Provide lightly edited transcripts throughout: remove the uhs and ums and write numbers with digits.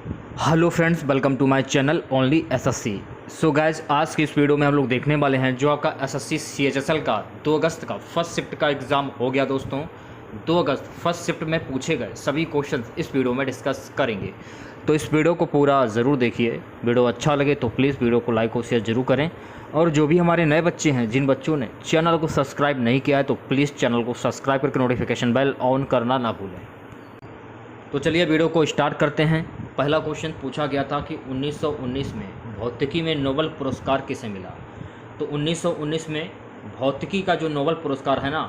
Hello friends, welcome to my channel only SSC. So guys, आज की इस video में हम लोग देखने वाले हैं जो आपका एसएससी सीएचएसएल का 2 अगस्त का फर्स्ट शिफ्ट का एग्ज़ाम हो गया दोस्तों। 2 अगस्त फर्स्ट शिफ्ट में पूछे गए सभी क्वेश्चंस इस वीडियो में डिस्कस करेंगे, तो इस वीडियो को पूरा ज़रूर देखिए। वीडियो अच्छा लगे तो प्लीज़ वीडियो को लाइक और शेयर ज़रूर करें, और जो भी हमारे नए बच्चे हैं, जिन बच्चों ने चैनल को सब्सक्राइब नहीं किया है, तो प्लीज़ चैनल को सब्सक्राइब करके नोटिफिकेशन बेल ऑन करना ना भूलें। तो चलिए वीडियो को स्टार्ट करते हैं। पहला क्वेश्चन पूछा गया था कि 1919 में भौतिकी में नोबेल पुरस्कार किसे मिला। तो 1919 में भौतिकी का जो नोबेल पुरस्कार है ना,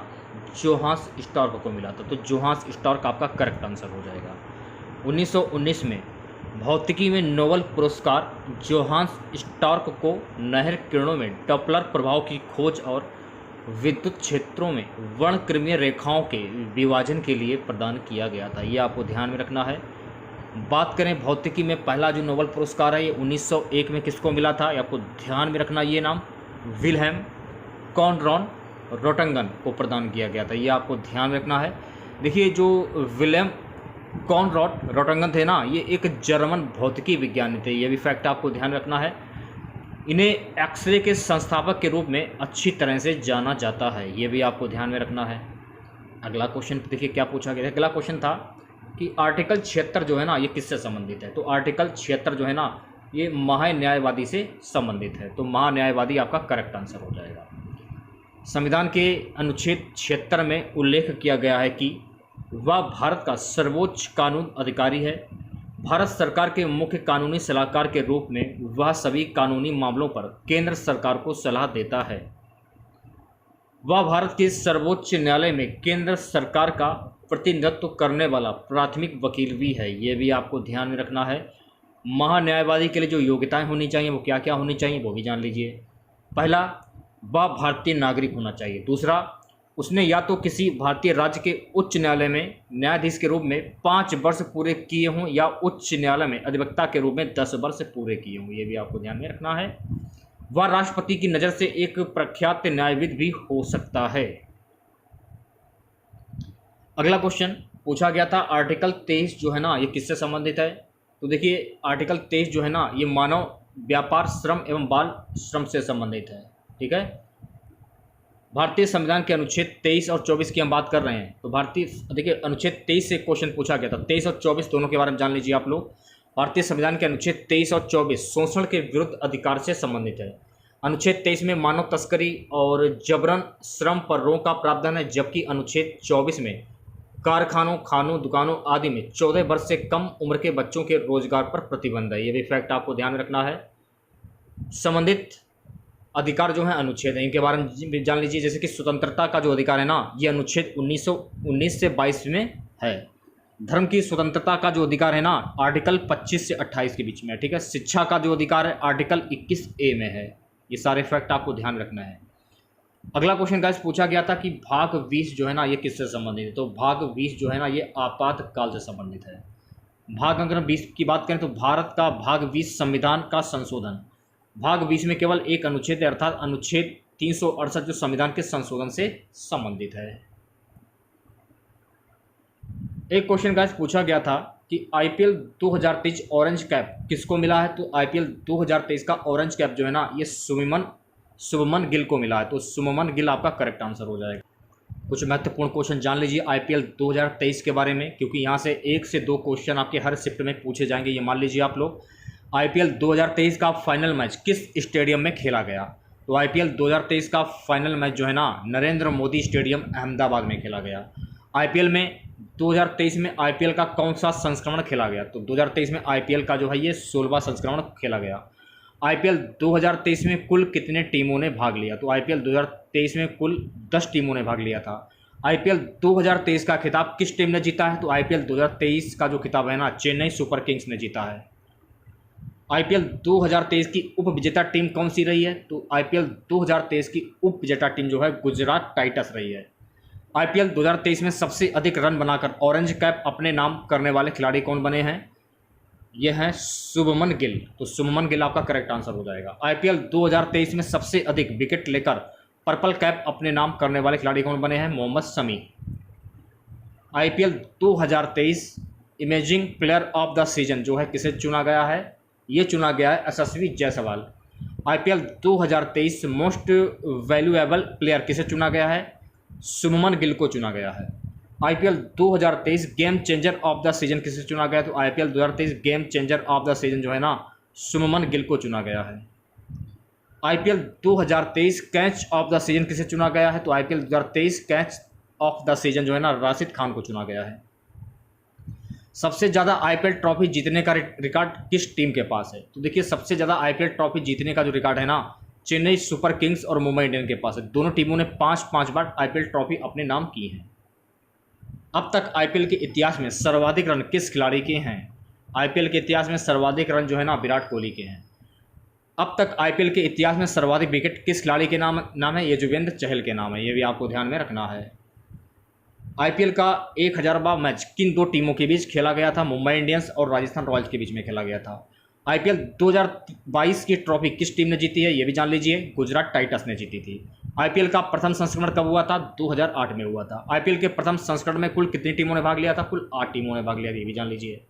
जोहान्स स्टार्क को मिला था। तो जोहान्स स्टार्क आपका करेक्ट आंसर हो जाएगा। 1919 में भौतिकी में नोबेल पुरस्कार जोहान्स स्टार्क को नहर किरणों में डॉप्लर प्रभाव की खोज और विद्युत क्षेत्रों में वर्णक्रमीय रेखाओं के विभाजन के लिए प्रदान किया गया था। ये आपको ध्यान में रखना है। बात करें भौतिकी में पहला जो नोबेल पुरस्कार है, ये 1901 में किसको मिला था, ये आपको ध्यान में रखना। ये नाम विल्हेम कॉनराड रोटंगन को प्रदान किया गया था। ये आपको ध्यान में रखना है। देखिए, जो विल्हेम कॉनराड रोटंगन थे ना, ये एक जर्मन भौतिकी विज्ञानी थे। ये भी फैक्ट आपको ध्यान रखना है। इन्हें एक्सरे के संस्थापक के रूप में अच्छी तरह से जाना जाता है। ये भी आपको ध्यान में रखना है। अगला क्वेश्चन देखिए क्या पूछा गया है। अगला क्वेश्चन था कि आर्टिकल 76 जो है ना, ये किससे संबंधित है। तो आर्टिकल 76 जो है ना, ये महान्यायवादी से संबंधित है। तो महान्यायवादी आपका करेक्ट आंसर हो जाएगा। संविधान के अनुच्छेद 76 में उल्लेख किया गया है कि वह भारत का सर्वोच्च कानून अधिकारी है। भारत सरकार के मुख्य कानूनी सलाहकार के रूप में वह सभी कानूनी मामलों पर केंद्र सरकार को सलाह देता है। वह भारत के सर्वोच्च न्यायालय में केंद्र सरकार का प्रतिनिधित्व करने वाला प्राथमिक वकील भी है। ये भी आपको ध्यान में रखना है। महान्यायवादी के लिए जो योग्यताएं होनी चाहिए वो क्या क्या होनी चाहिए वो भी जान लीजिए। पहला, वह भारतीय नागरिक होना चाहिए। दूसरा, उसने या तो किसी भारतीय राज्य के उच्च न्यायालय में न्यायाधीश के रूप में 5 वर्ष पूरे किए हों, या उच्च न्यायालय में अधिवक्ता के रूप में 10 वर्ष पूरे किए हों। ये भी आपको ध्यान में रखना है। वह राष्ट्रपति की नज़र से एक प्रख्यात न्यायविद भी हो सकता है। अगला क्वेश्चन पूछा गया था, आर्टिकल 23 जो है ना, ये किससे संबंधित है। तो देखिए, आर्टिकल 23 जो है ना, ये मानव व्यापार श्रम एवं बाल श्रम से संबंधित है। ठीक है, भारतीय संविधान के अनुच्छेद 23 और 24 की हम बात कर रहे हैं। तो भारतीय देखिए, अनुच्छेद 23 से क्वेश्चन पूछा गया था। 23 और 24 दोनों के बारे में जान लीजिए आप लोग। भारतीय संविधान के अनुच्छेद 23 और 24 शोषण के विरुद्ध अधिकार से संबंधित है। अनुच्छेद 23 में मानव तस्करी और जबरन श्रम पर रोक का प्रावधान है, जबकि अनुच्छेद 24 में कारखानों, खानों, दुकानों आदि में 14 वर्ष से कम उम्र के बच्चों के रोजगार पर प्रतिबंध है। ये भी फैक्ट आपको ध्यान में रखना है। संबंधित अधिकार जो है अनुच्छेद है, इनके बारे में जान लीजिए। जैसे कि स्वतंत्रता का जो अधिकार है ना, ये अनुच्छेद 1919 से 22 में है। धर्म की स्वतंत्रता का जो अधिकार है ना, आर्टिकल 25 से 28 के बीच में है। ठीक है, शिक्षा का जो अधिकार है आर्टिकल 21A में है। ये सारे फैक्ट आपको ध्यान रखना है। अगला क्वेश्चन गाइस पूछा गया था कि भाग 20 जो है ना, ये किससे संबंधित है। तो भाग 20 जो है ना, ये आपातकाल से संबंधित है। भाग अगर 20 की बात करें तो भारत का भाग 20 संविधान का संशोधन। भाग 20 में केवल एक अनुच्छेद है, अर्थात अनुच्छेद 368 जो संविधान के संशोधन से संबंधित है। एक क्वेश्चन गाइस पूछा गया था कि आईपीएल 2023 ऑरेंज कैप किसको मिला है। तो आईपीएल 2023 का ऑरेंज कैप जो है ना, ये शुभमन गिल को मिला है। तो शुभमन गिल आपका करेक्ट आंसर हो जाएगा। कुछ महत्वपूर्ण क्वेश्चन जान लीजिए आईपीएल 2023 के बारे में, क्योंकि यहाँ से 1 से 2 क्वेश्चन आपके हर शिफ्ट में पूछे जाएंगे। ये मान लीजिए आप लोग। आईपीएल 2023 का फाइनल मैच किस स्टेडियम में खेला गया। तो आईपीएल 2023 का फाइनल मैच जो है ना, नरेंद्र मोदी स्टेडियम अहमदाबाद में खेला गया। आईपीएल में 2023 में आईपीएल का कौन सा संस्करण खेला गया। तो 2023 में आईपीएल का जो है ये 16वां संस्करण खेला गया। आईपीएल 2023 में कुल कितने टीमों ने भाग लिया। तो आईपीएल 2023 में कुल 10 टीमों ने भाग लिया था। आईपीएल 2023 का खिताब किस टीम ने जीता है। तो आईपीएल 2023 का जो खिताब है ना, चेन्नई सुपर किंग्स ने जीता है। आईपीएल 2023 की उप विजेता टीम कौन सी रही है। तो आईपीएल 2023 की उप विजेता टीम जो है गुजरात टाइटंस रही है। आईपीएल 2023 में सबसे अधिक रन बनाकर ऑरेंज कैप अपने नाम करने वाले खिलाड़ी कौन बने हैं। ये हैं शुभमन गिल। तो शुभमन गिल आपका करेक्ट आंसर हो जाएगा। आईपीएल 2023 में सबसे अधिक विकेट लेकर पर्पल कैप अपने नाम करने वाले खिलाड़ी कौन बने हैं। Mohammed Shami. IPL 2023 emerging player of the season जो है किसे चुना गया है? ये चुना गया है Yashasvi Jaiswal. IPL 2023 most valuable player किसे चुना गया है? शुभमन गिल को चुना गया है। IPL 2023 game changer of the season किसे चुना गया? तो IPL 2023 game changer of the season जो है ना, शुभमन गिल को चुना गया है। IPL 2023 catch of the season किसे चुना गया है? तो IPL 2023 catch of the season जो है ना, राशिद खान को चुना गया है। सबसे ज़्यादा आईपीएल ट्रॉफी जीतने का रिकॉर्ड किस टीम के पास है? तो देखिए, सबसे ज़्यादा आईपीएल ट्रॉफी जीतने का जो रिकॉर्ड है ना, चेन्नई सुपर किंग्स और मुंबई इंडियंस के पास है। दोनों टीमों ने 5-5 बार आईपीएल ट्रॉफी अपने नाम की है। अब तक आईपीएल के इतिहास में सर्वाधिक रन किस खिलाड़ी के हैं? आईपीएल के इतिहास में सर्वाधिक रन जो है ना, विराट कोहली के हैं। अब तक आईपीएल के इतिहास में सर्वाधिक विकेट किस खिलाड़ी के नाम है? युजवेंद्र चहल के नाम है। ये भी आपको ध्यान में रखना है। आईपीएल का 1000वां मैच किन दो टीमों के बीच खेला गया था? मुंबई इंडियंस और राजस्थान रॉयल्स के बीच में खेला गया था। आईपीएल 2022 की ट्रॉफी किस टीम ने जीती है? ये भी जान लीजिए, गुजरात टाइटंस ने जीती थी। आईपीएल का प्रथम संस्करण कब हुआ था? 2008 में हुआ था। आईपीएल के प्रथम संस्करण में कुल कितनी टीमों ने भाग लिया था? कुल 8 टीमों ने भाग लिया था। ये भी जान लीजिए।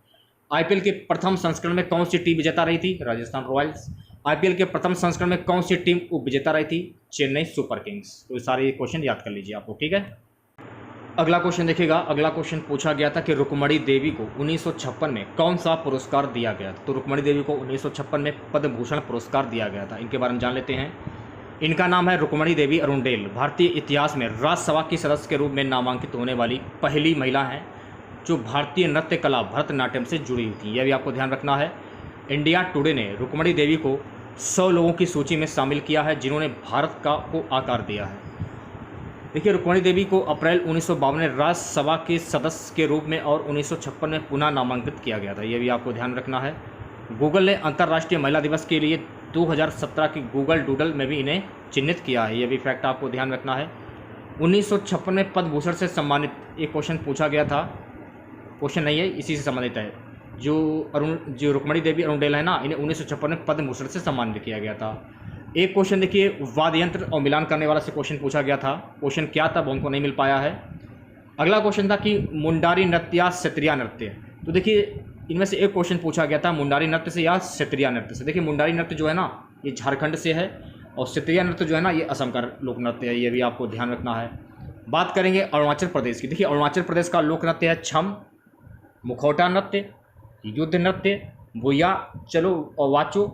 आईपीएल के प्रथम संस्करण में कौन सी टीम विजेता रही थी? राजस्थान रॉयल्स। आईपीएल के प्रथम संस्करण में कौन सी टीम उप विजेता रही थी? Chennai super Kings. तो ये सारे क्वेश्चन याद कर लीजिए आपको, ठीक है। अगला क्वेश्चन देखिएगा। अगला क्वेश्चन पूछा गया था कि रुक्मणी देवी को 1956 में कौन सा पुरस्कार दिया गया था? तो रुक्मणी देवी को 1956 में पद्म भूषण पुरस्कार दिया गया था। इनके बारे में जान लेते हैं। इनका नाम है रुक्मणी देवी अरुणडेल। भारतीय इतिहास में राज्यसभा की सदस्य के रूप में नामांकित होने वाली पहली महिला हैं जो भारतीय नृत्य कला भरतनाट्यम से जुड़ी हुई थी। यह भी आपको ध्यान रखना है। इंडिया टुडे ने रुक्मणी देवी को 100 लोगों की सूची में शामिल किया है जिन्होंने भारत को आकार दिया है। देखिए, रुक्मणी देवी को अप्रैल 1952 में राज्यसभा के सदस्य के रूप में और 1956 में पुनः नामांकित किया गया था। यह भी आपको ध्यान रखना है। गूगल ने अंतर्राष्ट्रीय महिला दिवस के लिए 2017 की गूगल डूडल में भी इन्हें चिन्हित किया है। यह भी फैक्ट आपको ध्यान रखना है। 1956 में पद्म भूषण से सम्मानित एक क्वेश्चन पूछा गया था। क्वेश्चन नहीं है, इसी से संबंधित है। जो रुक्मणी देवी अरुणडेल है ना, इन्हें 1956 में पद्म भूषण से सम्मानित किया गया था। एक क्वेश्चन देखिए, वाद्य यंत्र और मिलान करने वाला से क्वेश्चन पूछा गया था। क्वेश्चन क्या था वो हमको नहीं मिल पाया है। अगला क्वेश्चन था कि मुंडारी नृत्य या क्षत्रिय नृत्य। तो देखिए, इनमें से एक क्वेश्चन पूछा गया था मुंडारी नृत्य से या क्षत्रिय नृत्य से। देखिए, मुंडारी नृत्य जो है ना, ये झारखंड से है और क्षत्रिय नृत्य जो है ना, ये असम का लोक नृत्य है। ये भी आपको ध्यान रखना है। बात करेंगे अरुणाचल प्रदेश की। देखिए, अरुणाचल प्रदेश का लोक नृत्य है छम, मुखौटा नृत्य, युद्ध नृत्य, भुया चलो और वाचो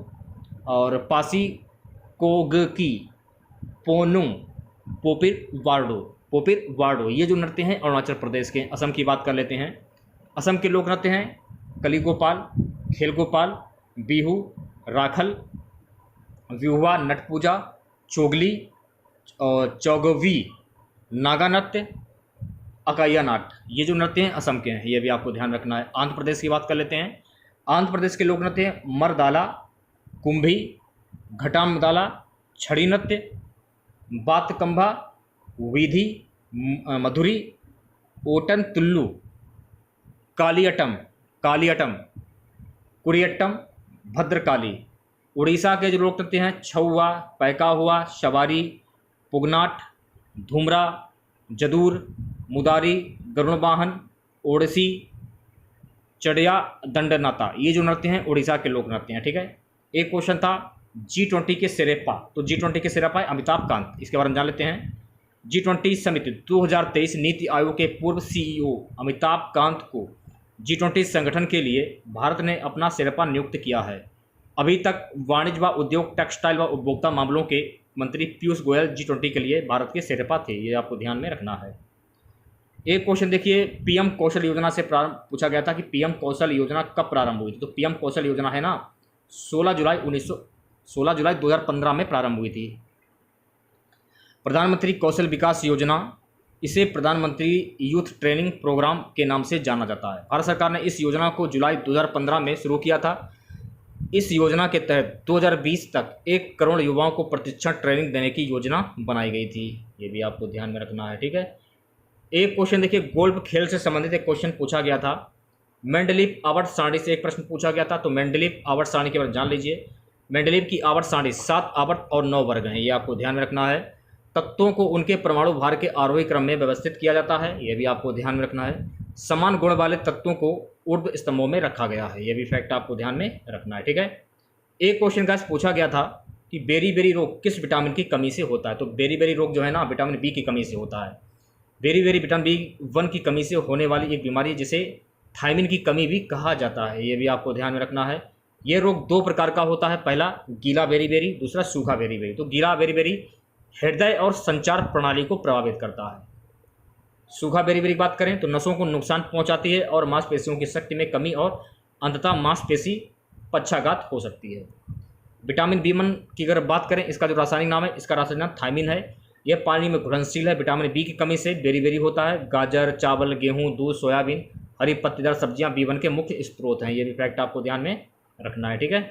और पासी कोगकी, पोनुम, पोपिर वार्डो। ये जो नृत्य हैं अरुणाचल प्रदेश के। असम की बात कर लेते हैं। असम के लोक नृत्य हैं कली गोपाल, खेल गोपाल, बिहू, राखल, विहुआ, नटपूजा, चोगली और चौगवी, नागा नृत्य, अकाइया नाट। ये जो नृत्य हैं असम के हैं। ये भी आपको ध्यान रखना है। आंध्र प्रदेश की बात कर लेते हैं। आंध्र प्रदेश के लोक नृत्य हैं मरदाला, कुंभी, घटामदाला, छड़ी नृत्य, बातकंभा, विधि, मधुरी, ओटन तुल्लू, कालियटम, कुड़ियट्टम, भद्रकाली। उड़ीसा के जो लोक नृत्य हैं छौआ, पैका हुआ, शवारी, पुगनाट, धूमरा, जदूर, मुदारी, गरुड़वाहन, ओडिसी, चढ़िया, दंडनाता। ये जो नृत्य हैं उड़ीसा के लोक नृत्य हैं, ठीक है। एक क्वेश्चन था G20 के सिरेपा। तो G20 के सिरेपा है अमिताभ कांत। इसके बारे में जान लेते हैं। G20 समिति 2023 नीति आयोग के पूर्व CEO अमिताभ कांत को G20 संगठन के लिए भारत ने अपना सिरेपा नियुक्त किया है। अभी तक वाणिज्य व उद्योग, टेक्सटाइल व उपभोक्ता मामलों के मंत्री पीयूष गोयल G20 के लिए भारत के सिरेपा थे। ये आपको ध्यान में रखना है। एक क्वेश्चन देखिए, पीएम कौशल योजना से पूछा गया था कि पीएम कौशल योजना कब प्रारंभ हुई थी? तो पीएम कौशल योजना है ना 16 जुलाई 2015 में प्रारंभ हुई थी। प्रधानमंत्री कौशल विकास योजना, इसे प्रधानमंत्री यूथ ट्रेनिंग प्रोग्राम के नाम से जाना जाता है। भारत सरकार ने इस योजना को जुलाई 2015 में शुरू किया था। इस योजना के तहत 2020 तक 1 करोड़ युवाओं को प्रशिक्षण ट्रेनिंग देने की योजना बनाई गई थी। ये भी आपको ध्यान में रखना है, ठीक है। एक क्वेश्चन देखिए, गोल्फ खेल से संबंधित एक क्वेश्चन पूछा गया था। मेंडलीव आवर्त सारणी से एक प्रश्न पूछा गया था। तो मेंडलीव आवर्त सारणी के बारे में जान लीजिए। मेंडलीव की आवर्त सारणी 7 आवर्त और 9 वर्ग हैं। ये आपको ध्यान में रखना है। तत्वों को उनके परमाणु भार के आरोही क्रम में व्यवस्थित किया जाता है। यह भी आपको ध्यान में रखना है। समान गुण वाले तत्वों को ऊर्ध्व स्तंभों में रखा गया है। ये भी फैक्ट आपको ध्यान में रखना है, ठीक है। एक क्वेश्चन गाइस पूछा गया था कि बेरी रोग किस विटामिन की कमी से होता है। तो बेरी रोग जो है ना विटामिन बी की कमी से होता है। बेरी विटामिन B1 की कमी से होने वाली एक बीमारी है जिसे थायमिन की कमी भी कहा जाता है। ये भी आपको ध्यान में रखना है। ये रोग दो प्रकार का होता है, पहला गीला बेरी, दूसरा सूखा बेरी। तो गीला बेरी हृदय और संचार प्रणाली को प्रभावित करता है। सूखा बेरी की बात करें तो नसों को नुकसान पहुंचाती है और मांसपेशियों की शक्ति में कमी और अंततः मांसपेशी पक्षाघात हो सकती है। विटामिन B1 की अगर बात करें, इसका जो रासायनिक नाम है, इसका रासायनिक नाम थायमिन है। यह पानी में घुलनशील है। विटामिन B की कमी से बेरी होता है। गाजर, चावल, गेहूं, दूध, सोयाबीन, हरी पत्तेदार सब्जियां B1 के मुख्य स्रोत हैं। ये भी फैक्ट आपको ध्यान में रखना है, ठीक है।